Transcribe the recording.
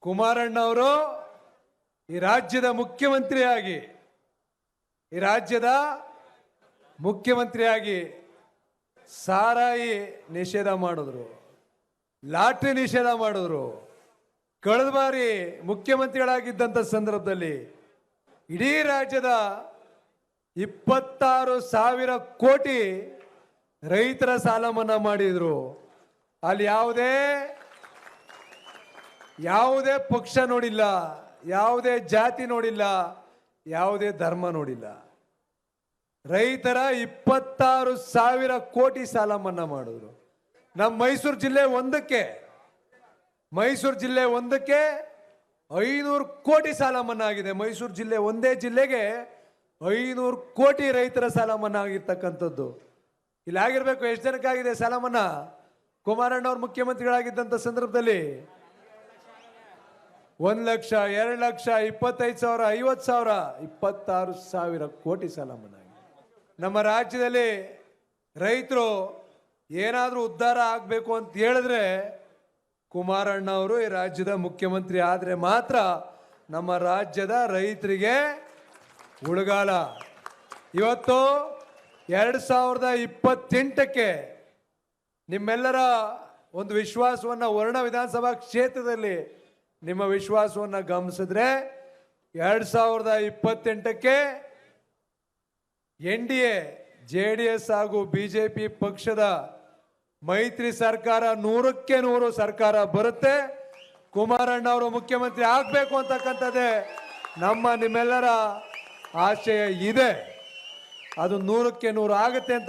ಕುಮಾರಣ್ಣ ಅವರು ಈ ರಾಜ್ಯದ ಮುಖ್ಯಮಂತ್ರಿಯಾಗಿ ಸಾರಾಯಿ ನಿಷೇಧ ಮಾಡಿದ್ರು, ಲಾಟರಿ ನಿಷೇಧ ಮಾಡಿದ್ರು. ಕಳೆದ ಬಾರಿ ಮುಖ್ಯಮಂತ್ರಿಗಳಾಗಿದ್ದಂಥ ಸಂದರ್ಭದಲ್ಲಿ ಇಡೀ ರಾಜ್ಯದ 26,000 ಕೋಟಿ ರೈತರ ಸಾಲ ಮನ್ನಾ ಮಾಡಿದ್ರು. ಅಲ್ಲಿ ಯಾವುದೇ ಪಕ್ಷ ನೋಡಿಲ್ಲ, ಯಾವುದೇ ಜಾತಿ ನೋಡಿಲ್ಲ, ಯಾವುದೇ ಧರ್ಮ ನೋಡಿಲ್ಲ. ರೈತರ 26,000 ಕೋಟಿ ಸಾಲ ಮನ್ನಾ ಮಾಡಿದ್ರು. ನಮ್ಮ ಮೈಸೂರು ಜಿಲ್ಲೆ ಒಂದಕ್ಕೆ 500 ಕೋಟಿ ಸಾಲ ಮನ್ನಾ ಆಗಿದೆ. ಮೈಸೂರು ಜಿಲ್ಲೆ ಒಂದೇ ಜಿಲ್ಲೆಗೆ 500 ಕೋಟಿ ರೈತರ ಸಾಲ ಮನ್ನಾ ಆಗಿರ್ತಕ್ಕಂಥದ್ದು. ಇಲ್ಲಿ ಆಗಿರ್ಬೇಕು. ಎಷ್ಟು ಜನಕ್ಕಾಗಿದೆ ಸಾಲ ಮನ್ನಾ? ಕುಮಾರಣ್ಣ ಅವರು ಮುಖ್ಯಮಂತ್ರಿಗಳಾಗಿದ್ದಂಥ ಸಂದರ್ಭದಲ್ಲಿ 1 ಲಕ್ಷ, 2 ಲಕ್ಷ, 25,000, 50,000, 26,000 ಕೋಟಿ ಸಾಲ ಮನ್ನಾ ಆಗಿದೆ. ನಮ್ಮ ರಾಜ್ಯದಲ್ಲಿ ರೈತರು ಏನಾದರೂ ಉದ್ಧಾರ ಆಗಬೇಕು ಅಂತ ಹೇಳಿದ್ರೆ ಕುಮಾರಣ್ಣ ಅವರು ಈ ರಾಜ್ಯದ ಮುಖ್ಯಮಂತ್ರಿ ಆದರೆ ಮಾತ್ರ ನಮ್ಮ ರಾಜ್ಯದ ರೈತರಿಗೆ ಉಳಗಾಲ. ಇವತ್ತು 2028ಕ್ಕೆ ನಿಮ್ಮೆಲ್ಲರ ಒಂದು ವಿಶ್ವಾಸವನ್ನು ವರ್ಣ ವಿಧಾನಸಭಾ ಕ್ಷೇತ್ರದಲ್ಲಿ ನಿಮ್ಮ ವಿಶ್ವಾಸವನ್ನು ಗಮನಿಸಿದ್ರೆ 2028ಕ್ಕೆ NDA JDS ಹಾಗೂ BJP ಪಕ್ಷದ ಮೈತ್ರಿ ಸರ್ಕಾರ 100ಕ್ಕೆ 100 ಸರ್ಕಾರ ಬರುತ್ತೆ. ಕುಮಾರಣ್ಣ ಅವರು ಮುಖ್ಯಮಂತ್ರಿ ಆಗಬೇಕು ಅಂತಕ್ಕಂಥದ್ದೇ ನಿಮ್ಮೆಲ್ಲರ ಆಶಯ ಇದೆ. ಅದು 100ಕ್ಕೆ 100 ಆಗುತ್ತೆ ಅಂತ